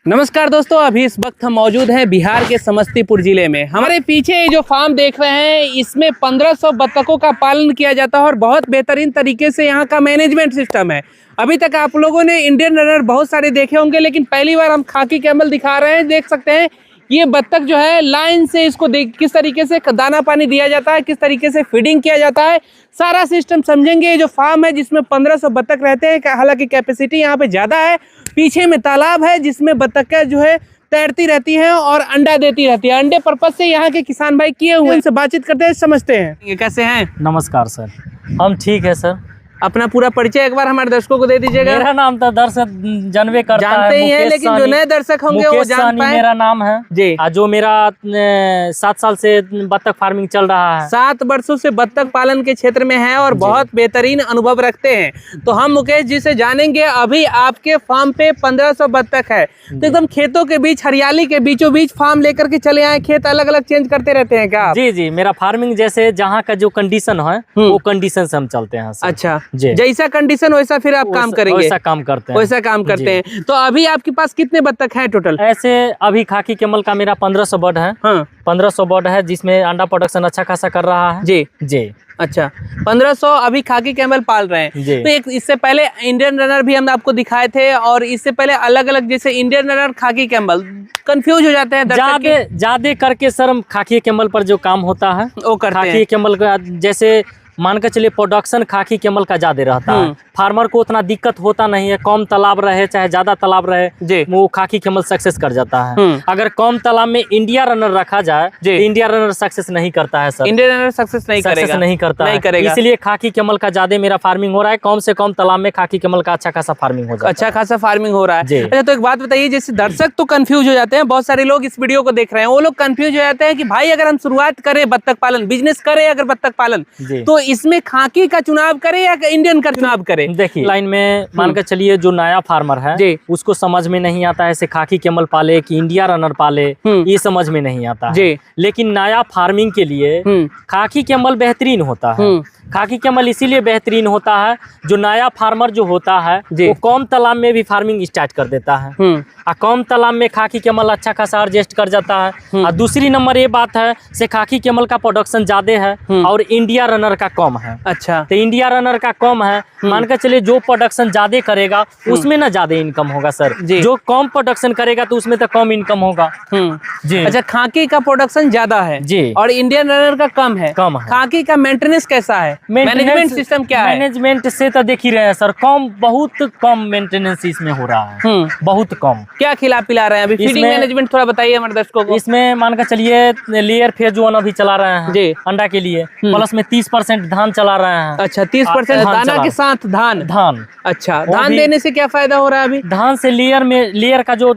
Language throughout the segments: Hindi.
नमस्कार दोस्तों, अभी इस वक्त हम मौजूद हैं बिहार के समस्तीपुर जिले में। हमारे पीछे ये जो फार्म देख रहे हैं, इसमें 1500 बत्तखों का पालन किया जाता है और बहुत बेहतरीन तरीके से यहाँ का मैनेजमेंट सिस्टम है। अभी तक आप लोगों ने इंडियन रनर बहुत सारे देखे होंगे, लेकिन पहली बार हम खाकी कैमल दिखा रहे हैं। देख सकते हैं ये बत्तख जो है लाइन से इसको किस तरीके से दाना पानी दिया जाता है, किस तरीके से फीडिंग किया जाता है, सारा सिस्टम समझेंगे। ये जो फार्म है जिसमें 1500 बत्तख रहते हैं, हालांकि कैपेसिटी यहाँ पे ज़्यादा है। पीछे में तालाब है जिसमें बत्तखें जो है तैरती रहती हैं और अंडा देती रहती है। अंडे पर्पज से यहाँ के किसान भाई किए हुए, इनसे बातचीत करते हैं, समझते हैं ये कैसे हैं। नमस्कार सर, हम ठीक है सर। अपना पूरा परिचय एक बार हमारे दर्शकों को दे दीजिएगा। मेरा नाम तो दर्शक जानवे करता जानते ही हैं, लेकिन जो नए दर्शक होंगे वो जान पाए। मेरा नाम है जी। जो मेरा 7 साल से बत्तख फार्मिंग चल रहा है। 7 वर्षों से बत्तख पालन के क्षेत्र में है और बहुत बेहतरीन अनुभव रखते हैं। तो हम मुकेश जी से जानेंगे, अभी आपके फार्म पे 1500 बत्तख है, तो एकदम खेतों के बीच, हरियाली के बीचों बीच फार्म लेकर के चले आए। खेत अलग अलग चेंज करते रहते हैं क्या? जी जी, मेरा फार्मिंग जैसे जहाँ का जो कंडीशन है वो कंडीशन से हम चलते हैं सर। अच्छा जी, जैसा कंडीशन वैसा फिर आप काम करेंगे, वैसा काम करते हैं, वैसा काम करते हैं। तो अभी आपके पास कितने बत्तख हैं टोटल? ऐसे अभी खाकी कैमल का मेरा 1500 बर्ड है। हाँ, 1500 बर्ड है जिसमें अंडा प्रोडक्शन अच्छा खासा कर रहा है। जी जी। अच्छा, 1500 अभी खाकी कैमल पाल रहे हैं। तो एक इससे पहले इंडियन रनर भी हम आपको दिखाए थे, और इससे पहले अलग अलग जैसे इंडियन रनर, खाकी कैमल, कंफ्यूज हो जाते हैं ज्यादा करके सर। हम खाकी कैमल पर जो काम होता है वो करते हैं। खाकी कैमल का जैसे मान के चलिए प्रोडक्शन खाकी कैमल का ज्यादा रहता है। फार्मर को उतना दिक्कत होता नहीं है, कम तालाब रहे चाहे ज्यादा तालाब रहे, वो खाकी कैमल सक्सेस कर जाता है। अगर कम तालाब में इंडिया रनर रखा जाए तो इंडिया रनर सक्सेस नहीं करता है सर। इंडियन रनर सक्सेस नहीं करेगा, इसलिए खाकी कैमल का ज्यादा मेरा फार्मिंग हो रहा है। कम से कम तालाब में खाकी कैमल का अच्छा खासा फार्मिंग हो जाता है। अच्छा खासा फार्मिंग हो रहा है। अच्छा, तो एक बात बताइए, जैसे दर्शक तो कंफ्यूज हो जाते हैं, बहुत सारे लोग इस वीडियो को देख रहे हैं, वो लोग कंफ्यूज हो जाते हैं कि भाई अगर हम शुरुआत करें बत्तख पालन, बिजनेस करें अगर बत्तख पालन, तो इसमें खाकी का चुनाव करें या इंडियन का चुनाव करें? देखिए, लाइन में मान के चलिए जो नया फार्मर है उसको समझ में नहीं आता है ऐसे खाकी कैमल पाले कि इंडिया रनर पाले, ये समझ में नहीं आता है। लेकिन नया फार्मिंग के लिए खाकी कैमल बेहतरीन होता है। खाकी कैमल इसीलिए बेहतरीन होता है, जो नया फार्मर जो होता है वो कम तालाब में भी फार्मिंग स्टार्ट कर देता है, और कम तालाब में खाकी कैमल अच्छा खासा एडजस्ट कर जाता है। और दूसरी नंबर ये बात है से खाकी कैमल का प्रोडक्शन ज्यादा है और इंडिया रनर का कम है। अच्छा, तो इंडिया रनर का कम है, मान के चलिए जो प्रोडक्शन ज्यादा करेगा उसमें ना ज्यादा इनकम होगा सर। जो कम प्रोडक्शन करेगा तो उसमें तो कम इनकम होगा जी। अच्छा, खाकी का प्रोडक्शन ज्यादा है जी और इंडियन रनर का कम है। खाकी का मेंटेनेंस कैसा है? मैनेजमेंट सिस्टम क्या है? मैनेजमेंट से तो देख ही रहे हैं सर, बहुत कम मेंटेनेंस इसमें हो रहा है, बहुत कम। क्या खिला पिला रहे हैं अभी? फीडिंग मैनेजमेंट थोड़ा बताइए हमारे दर्शकों को। इसमें मान कर चलिए लेयर फेज 1 अभी चला रहे हैं जी अंडा के लिए, प्लस में 30% धान चला रहे हैं। अच्छा, 30% दाना के साथ धान। अच्छा, धान देने से क्या फायदा हो रहा है अभी? धान से लेयर का जो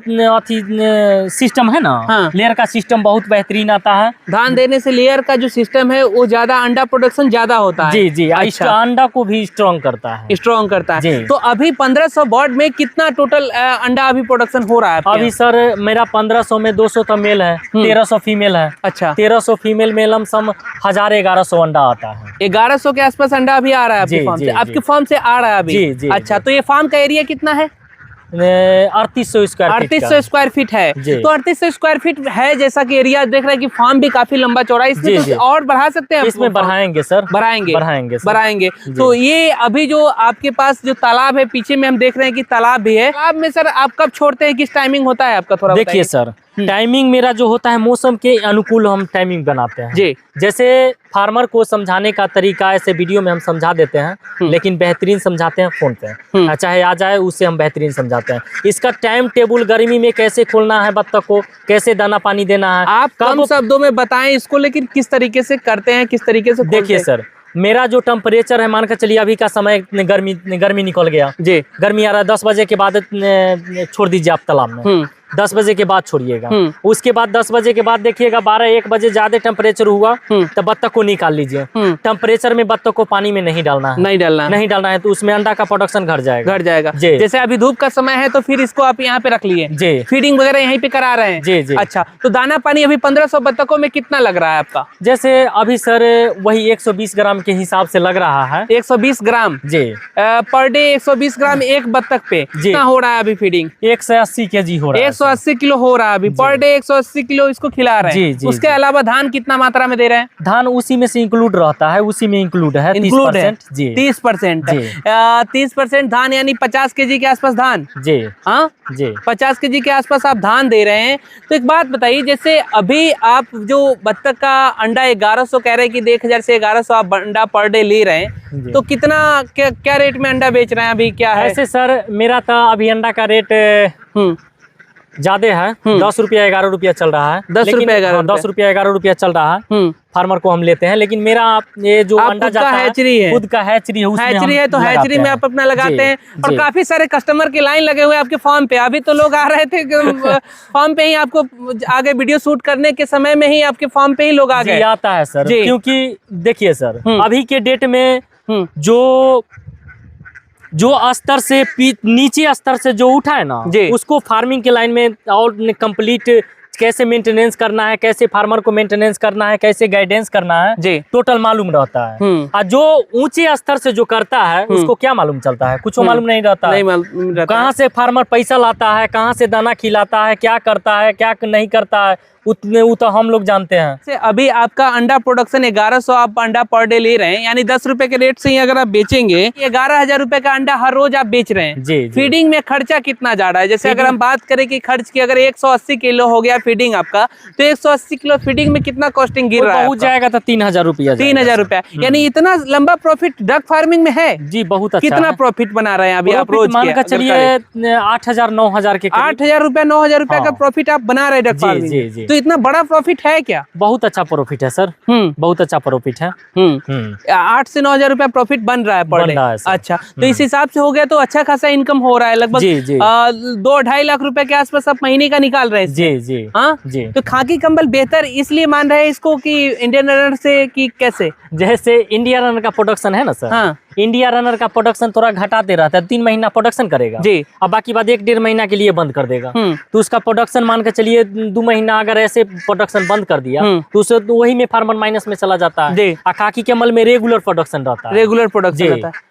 सिस्टम है ना, लेयर का सिस्टम बहुत बेहतरीन आता है। धान देने से लेयर का जो सिस्टम है वो ज्यादा अंडा प्रोडक्शन ज्यादा होता है। जी, अच्छा, अंडा को भी स्ट्रॉन्ग करता है। तो अभी 1500 बर्ड में कितना टोटल अंडा अभी प्रोडक्शन हो रहा है? अभी सर मेरा 1500 में 200 तो मेल है, 1300 फीमेल है। अच्छा, 1300 फीमेल में लमसम 1000-1100 अंडा आता है। 1100 के आसपास अंडा अभी आ रहा है आपकी फार्म से? आपकी फार्म से आ रहा है अभी? जी। अच्छा, तो ये फार्म का एरिया कितना है? 3800 स्क्वायर फीट है। तो 3800 स्क्वायर फीट है, जैसा कि एरिया देख रहे हैं कि फार्म भी काफी लंबा चौड़ा है। इसमें तो और बढ़ा सकते हैं? इसमें बढ़ाएंगे सर, बढ़ाएंगे। तो ये अभी जो आपके पास जो तालाब है, पीछे में हम देख रहे हैं कि तालाब भी है। तालाब में सर आप कब छोड़ते हैं, किस टाइमिंग होता है आपका? थोड़ा देखिए सर, टाइमिंग मेरा जो होता है मौसम के अनुकूल हम टाइमिंग बनाते हैं जी। जैसे फार्मर को समझाने का तरीका ऐसे वीडियो में हम समझा देते हैं, लेकिन बेहतरीन समझाते हैं फोन पे, चाहे आ जाए उससे हम बेहतरीन समझाते हैं। इसका टाइम टेबल, गर्मी में कैसे खोलना है बत्तख को, कैसे दाना पानी देना है, आप कम शब्दों में बताएं इसको, लेकिन किस तरीके से करते हैं, किस तरीके से? देखिए सर, मेरा जो टेम्परेचर है, मान कर चलिए अभी का समय गर्मी निकल गया जी, गर्मी आ रहा है, 10 बजे के बाद छोड़ दीजिए आप तालाब में। 10 बजे के बाद छोड़िएगा। उसके बाद 10 बजे के बाद देखिएगा 12-1 बजे ज्यादा टेम्परेचर हुआ तो बत्तख को निकाल लीजिए। टेम्परेचर में बत्तख को पानी में नहीं डालना है, नहीं डालना है, तो उसमें अंडा का प्रोडक्शन घट जाएगा। जैसे अभी धूप का समय है तो फिर इसको आप यहाँ पे रख लिए जी, फीडिंग वगैरह यहीं पे करा रहे हैं जी। अच्छा, तो दाना पानी अभी 1500 बत्तखों में कितना लग रहा है आपका? जैसे अभी सर वही 120 ग्राम के हिसाब से लग रहा है। 120 ग्राम जी पर डे? 120 ग्राम एक बत्तख पे कितना हो रहा है अभी फीडिंग? 180 kg हो रहा है। 180 किलो हो रहा है अभी पर डे, 180 किलो इसको खिला रहे हैं। जी, उसके अलावा धान कितना मात्रा में दे रहे हैं? धान उसी में से इंक्लूड रहता है, उसी में इंक्लूड है, 30%। जी 30%। 30% धान यानी 50 केजी के आसपास धान। जी हाँ जी 50 केजी के आसपास आप धान दे रहे हैं। तो एक बात बताइए, जैसे अभी आप जो बत्तख का अंडा 1100 कह रहे हैं कि 1000 से 1100 आप अंडा पर डे ले रहे हैं, तो कितना क्या रेट में अंडा बेच रहे हैं अभी, क्या है? ऐसे सर मेरा तो अभी अंडा का रेट ज्यादा है, 10 रुपया 11 रुपया चल रहा है। 10 रुपया 10 रुपया 11 रुपया चल रहा है। फार्मर को हम लेते हैं, लेकिन मेरा ये जो अंडा जाता है हैचरी है, खुद का हैचरी है, उसमें हैचरी है, तो हैचरी में आप अपना लगाते हैं। और काफी सारे कस्टमर की लाइन लगे हुए हैं आपके फार्म पे। अभी तो लोग आ रहे थे फार्म पे ही, आपको आगे वीडियो शूट करने के समय में ही आपके फार्म पे ही लोग आ गए। आता है सर, क्योंकि देखिए सर अभी के डेट में जो स्तर से नीचे स्तर से जो उठा है ना, उसको फार्मिंग के लाइन में और कंप्लीट कैसे मेंटेनेंस करना है, कैसे फार्मर को मेंटेनेंस करना है, कैसे गाइडेंस करना है, टोटल मालूम रहता है। और जो ऊंचे स्तर से जो करता है उसको क्या मालूम चलता है? कुछ मालूम नहीं रहता है। कहाँ से फार्मर पैसा लाता है, कहाँ से दाना खिलाता है, क्या करता है, क्या नहीं करता है, उतने वो तो हम लोग जानते हैं। अभी आपका अंडा प्रोडक्शन 1100 आप अंडा पर डे ले रहे हैं, यानी 10 रुपए के रेट से ही अगर आप बेचेंगे 11,000 रुपए का अंडा हर रोज आप बेच रहे हैं। जी। फीडिंग में खर्चा कितना जा रहा है? जैसे अगर हम बात करें कि खर्च की, अगर 180 किलो हो गया फीडिंग आपका, तो 180 किलो फीडिंग में कितना कॉस्टिंग गिर रहा है? पहुंच जाएगा तो 3000 रुपया। 3000 रुपया, यानी इतना लंबा प्रॉफिट डक फार्मिंग में है। जी बहुत अच्छा। कितना प्रॉफिट बना रहे हैं अभी आप रोज? मान कर चलिए 8000 9000 के 8000 रुपया 9000 रुपया का प्रॉफिट आप बना रहे हैं डक फार्मिंग में। तो इतना बड़ा प्रॉफिट है क्या? बहुत अच्छा प्रॉफिट है सर, बहुत अच्छा प्रॉफिट है। 8 से 9,000 रुपया प्रॉफिट बन रहा है पर डे। अच्छा, तो इस हिसाब से हो गया तो अच्छा खासा इनकम हो रहा है, लगभग 2-2.5 लाख रुपए के आसपास आप महीने का निकाल रहे हैं। जी जी हाँ जी। तो खाकी कंबल बेहतर इसलिए मान रहे हैं इसको कि इंडियन रनर से, कि कैसे? जैसे इंडिया रनर का प्रोडक्शन है ना सर, हाँ। इंडिया रनर का प्रोडक्शन थोड़ा घटाते रहता है, 3 महीना प्रोडक्शन करेगा जी, और बाकी बाद 1-1.5 महीना के लिए बंद कर देगा। तो उसका प्रोडक्शन मान के चलिए 2 महीना अगर ऐसे प्रोडक्शन बंद कर दिया तो उसे वही में फार्मर माइनस में चला जाता है। खाकी कैमल में रेगुलर प्रोडक्शन रहता है, रेगुलर प्रोडक्शन रहता है।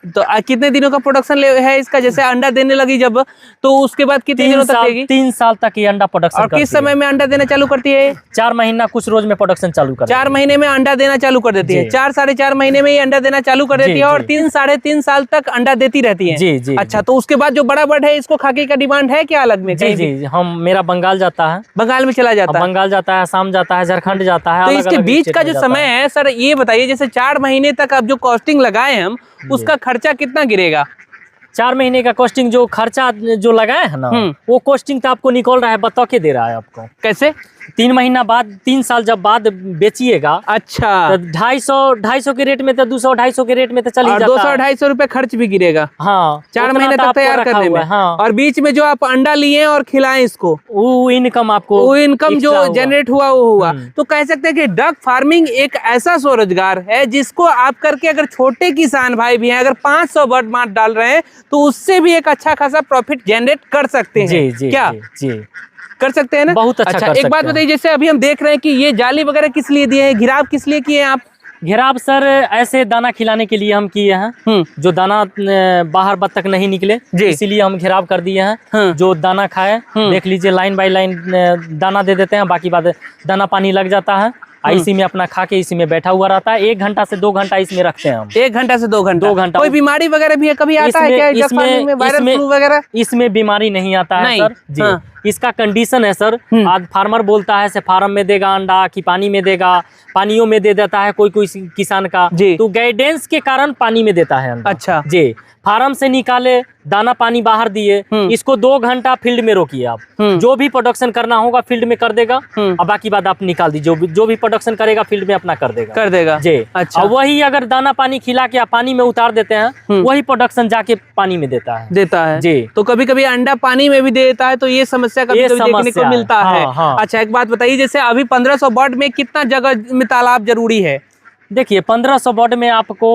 तो कितने दिनों का प्रोडक्शन है इसका? जैसे अंडा देने लगी जब, तो उसके बाद कितने दिनों तक देगी? 3 साल तक ये अंडा प्रोडक्शन। और किस समय में अंडा देना चालू करती है? 4 महीना कुछ रोज में प्रोडक्शन चालू कर 4 महीने में अंडा देना चालू कर देती है। 4-4.5 महीने में ये अंडा देना चालू कर देती है और 3-3.5 साल तक अंडा देती रहती है। जी जी। अच्छा, तो उसके बाद जो बड़ा बर्ड है, इसको खाकी का डिमांड है क्या अलग में? जी जी, मेरा बंगाल जाता है, बंगाल में चला जाता है, बंगाल जाता है, असम जाता है, झारखंड जाता है। तो इसके बीच का जो समय है सर, ये बताइए, जैसे 4 महीने तक अब जो कॉस्टिंग लगाए हम, उसका खर्चा कितना गिरेगा? 4 महीने का कॉस्टिंग जो खर्चा जो लगाए है ना, वो कॉस्टिंग तो आपको निकल रहा है, बता के दे रहा है आपको। कैसे? 3 महीना बाद, 3 साल जब बाद बेचिएगा, अच्छा, तो 250 के रेट में, तो 200-250 के रेट में तो चली जाता है। 200-250 रुपए खर्च भी गिरेगा। हाँ, 4 महीने तक तैयार करने में। हाँ। और बीच में जो आप अंडा लिए और खिलाएं इसको, वो इनकम आपको, वो इनकम जो जनरेट हुआ वो हुआ। तो कह सकते हैं कि डक फार्मिंग एक ऐसा स्वरोजगार है जिसको आप करके, अगर छोटे किसान भाई भी हैं, अगर 500 बर्ड मार डाल रहे हैं, तो उससे भी एक अच्छा खासा प्रॉफिट जनरेट कर सकते हैं। जी जी, क्या जी कर सकते हैं ना? बहुत अच्छा। एक बात बताइए, जैसे अभी हम देख रहे हैं कि ये जाली वगैरह किस लिए दिए हैं, घिराव किस लिए किए हैं आप? घेराव सर ऐसे दाना खिलाने के लिए हम किए हैं, जो दाना बाहर बत्तख नहीं निकले, इसीलिए हम घेराव कर दिए हैं। जो दाना खाए, देख लीजिए लाइन बाय लाइन दाना दे देते हैं, बाकी बात दाना पानी लग जाता है, इसी में अपना खा के इसी में बैठा हुआ रहता है। 1 घंटा से 2 घंटा इसमें रखते हैं हम। 1 घंटा से 2 घंटा। कोई बीमारी वगैरह भी है कभी आता है क्या इसमें वायरल फ्लू वगैरह? इसमें बीमारी नहीं आता है सर जी। हाँ। इसका कंडीशन है सर, आज फार्मर बोलता है से फार्म में देगा अंडा कि पानी में देगा, पानियों में दे देता है कोई किसान का, तो गाइडेंस के कारण पानी में देता है अंडा। अच्छा जी, फार्म से निकाले, दाना पानी बाहर दिए, इसको 2 घंटा फील्ड में रोकिए आप। जो भी प्रोडक्शन करना होगा फील्ड में कर देगा, और बाकी बात आप निकाल दीजिए। जो भी प्रोडक्शन करेगा फील्ड में अपना कर देगा जी। अच्छा, और वही अगर दाना पानी खिला के आप पानी में उतार देते हैं, वही प्रोडक्शन जाके पानी में देता है जी। तो कभी कभी अंडा पानी में भी देता है, तो ये समस्या कभी देखने को मिलता है। अच्छा, एक बात बताइए, जैसे अभी 1500 बर्ड में कितना जगह में तालाब जरूरी है? देखिए 1500 बर्ड में आपको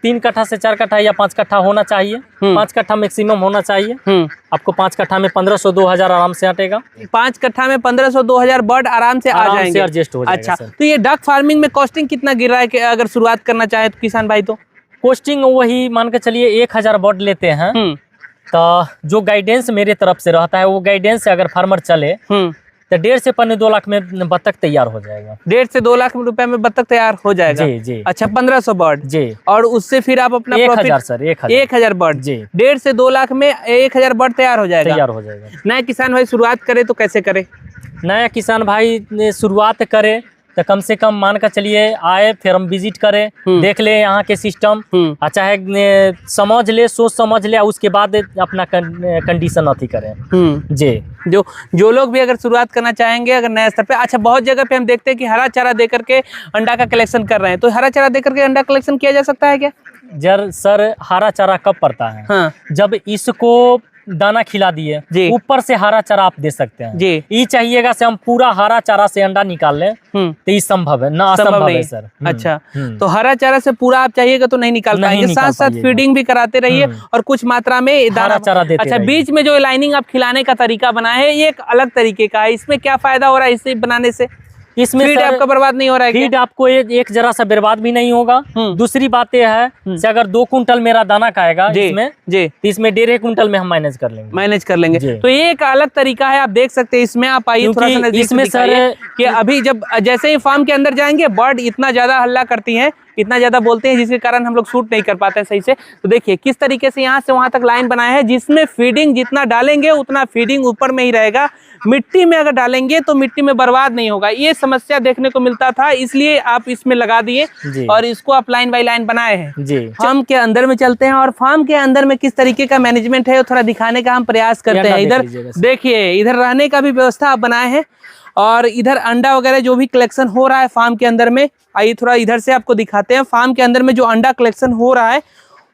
3 कट्ठा से 4 कट्ठा या 5 कट्ठा होना चाहिए। 5 कट्ठा मैक्सिमम होना चाहिए। आपको 5 कट्ठा में 1500-2000 आराम से अटेगा। 5 कट्ठा में 1500-2000 बर्ड आराम से आ जाएंगे, एडजस्ट हो जाएगा। अच्छा, तो ये डक फार्मिंग में कॉस्टिंग कितना गिर रहा है कि अगर शुरुआत करना चाहे तो किसान भाई? तो कॉस्टिंग वही मान के चलिए 1000 बर्ड लेते हैं तो जो गाइडेंस मेरे तरफ से रहता है, वो गाइडेंस से अगर फार्मर चले तो 1.5 से 2 लाख में बत्तख तैयार हो जाएगा। 1.5 से 2 लाख रुपए में बत्तख तैयार हो जाएगा। जी जी। अच्छा, 1500 बर्ड जी। और उससे फिर आप अपना 1000 सर, 1000 बर्ड जी। 1.5 से 2 लाख में 1000 बर्ड तैयार हो जाएगा। तैयार हो जाएगा। नया किसान भाई शुरुआत करे तो कैसे करे? नया किसान भाई ने शुरुआत करे तो कम से कम मान कर चलिए आए, फिर हम विजिट करें, देख ले यहाँ के सिस्टम, चाहे समझ ले, सोच समझ ले, उसके बाद अपना कंडीशन अथी करें। जी। जो लोग भी अगर शुरुआत करना चाहेंगे अगर नया स्तर पे, अच्छा बहुत जगह पे हम देखते हैं कि हरा चारा दे करके अंडा का कलेक्शन कर रहे हैं, तो हरा चारा दे करके अंडा कलेक्शन किया जा सकता है क्या? सर हरा चारा कब पड़ता है? हाँ। जब इसको दाना खिला दिए, ऊपर से हरा चारा आप दे सकते हैं जी। ये चाहिएगा से हम पूरा हरा चारा से अंडा निकाल लें तो ये संभव है ना? असंभव है सर। अच्छा, तो हरा चारा से पूरा आप चाहिएगा तो नहीं निकाल पाएंगे, साथ साथ फीडिंग भी कराते रहिए और कुछ मात्रा में हरा चारा देते रहिए। अच्छा, बीच में जो लाइनिंग आप खिलाने का तरीका बनाए है ये एक अलग तरीके का है, इसमें क्या फायदा हो रहा है इसे बनाने से? इसमें फीड आपका बर्बाद नहीं हो रहा है? फीड आपको एक जरा सा बर्बाद भी नहीं होगा। दूसरी बात यह है कि अगर 2 कुंटल मेरा दाना खाएगा इसमें जी, तो इसमें 1.5 कुंटल में हम मैनेज कर लेंगे। तो ये एक अलग तरीका है, आप देख सकते हैं। इसमें आप आइए थोड़ा सा नजदीक इसमें सर कि अभी जब जैसे ही फार्म के अंदर जाएंगे बर्ड इतना ज्यादा हल्ला करती हैं, इतना ज्यादा बोलते हैं जिसके कारण हम लोग शूट नहीं कर पाते हैं सही से। तो देखिए किस तरीके से यहाँ से वहां तक लाइन बनाया है, जिसमें फीडिंग जितना डालेंगे उतना फीडिंग ऊपर में ही रहेगा। मिट्टी में अगर डालेंगे तो मिट्टी में बर्बाद नहीं होगा, ये समस्या देखने को मिलता था, इसलिए आप इसमें लगा दिए और इसको आप लाइन बाय लाइन बनाए हैं जी। फार्म के अंदर में चलते हैं और फार्म के अंदर में किस तरीके का मैनेजमेंट है वो थोड़ा दिखाने का हम प्रयास करते हैं। इधर देखिए, इधर रहने का भी व्यवस्था आप बनाए हैं और इधर अंडा वगैरह जो भी कलेक्शन हो रहा है फार्म के अंदर में, आइए थोड़ा इधर से आपको दिखाते हैं। फार्म के अंदर में जो अंडा कलेक्शन हो रहा है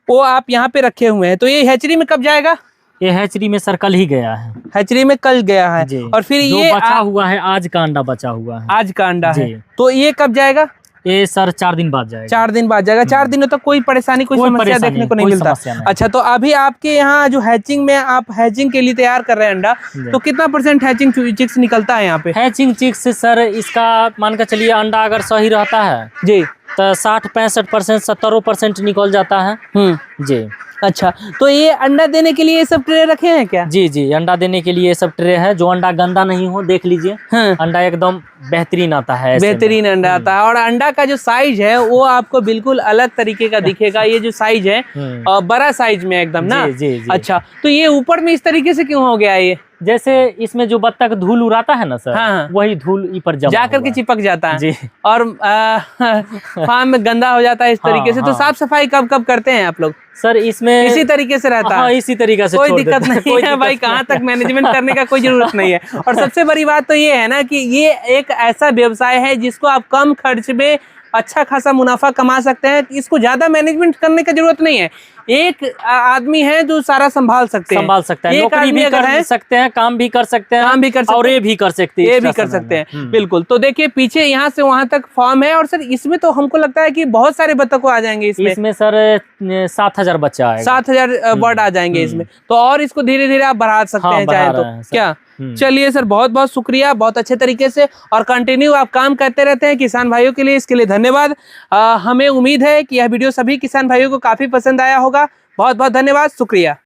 वो आप यहाँ पे रखे हुए हैं। तो ये हैचरी में कब जाएगा? ये हैचरी में सर कल ही गया है। हैचरी में कल गया है और फिर ये बचा हुआ है, आज का अंडा बचा हुआ है। आज का अंडा है, तो ये कब जाएगा? ये सर 4 दिन बाद जाएगा। 4 दिन बाद जाएगा। 4 दिनों तक कोई परेशानी, कोई समस्या देखने को नहीं मिलता। अच्छा, तो अभी आपके यहाँ जो हैचिंग में आप हैचिंग के लिए तैयार कर रहे हैं अंडा, तो कितना % हैचिंग चिक्स निकलता है यहाँ पे? हैचिंग चिक्स सर इसका मान कर चलिए अंडा अगर सही रहता है जी तो 60-65%, 70% निकल जाता है जी। अच्छा, तो ये अंडा देने के लिए ये सब ट्रे रखे हैं क्या? जी जी, अंडा देने के लिए ये सब ट्रे है, जो अंडा गंदा नहीं हो, देख लीजिए। हाँ। अंडा एकदम बेहतरीन आता है, बेहतरीन अंडा आता है और अंडा का जो साइज है वो आपको बिल्कुल अलग तरीके का दिखेगा। ये जो साइज है बड़ा साइज में एकदम ना जी। अच्छा, तो ये ऊपर में इस तरीके से क्यों हो गया? ये जैसे इसमें जो बत्तख धूल उड़ाता है ना सर, हाँ। वही धूल पर जा करके चिपक जाता है जी। और फार्म में गंदा हो जाता है इस तरीके से। तो साफ सफाई कब कब करते हैं आप लोग? सर इसमें इसी तरीके से रहता है, इसी तरीके से, कोई दिक्कत नहीं है भाई, कहाँ तक मैनेजमेंट करने का कोई जरूरत नहीं है। और सबसे बड़ी बात तो ये है ना कि ये एक ऐसा व्यवसाय है जिसको आप कम खर्च में अच्छा खासा मुनाफा कमा सकते हैं। इसको ज्यादा मैनेजमेंट करने की जरूरत नहीं है, एक आदमी है जो सारा संभाल सकता है, नौकरी भी कर सकते हैं, काम भी कर सकते हैं, और ये भी कर सकते हैं, बिल्कुल। तो देखिए पीछे यहाँ से वहां तक फार्म है और सर इसमें तो हमको लगता है कि बहुत सारे बत्तख आ जाएंगे इसमें सर 7000 बच्चा आएगा, 7000 बर्ड आ जाएंगे इसमें। तो और इसको धीरे धीरे आप बढ़ा सकते हैं चाहे तो क्या। चलिए सर, बहुत बहुत शुक्रिया, बहुत अच्छे तरीके से और कंटिन्यू आप काम करते रहते हैं किसान भाइयों के लिए, इसके लिए धन्यवाद। हमें उम्मीद है कि यह वीडियो सभी किसान भाइयों को काफी पसंद आया होगा। बहुत बहुत धन्यवाद, शुक्रिया।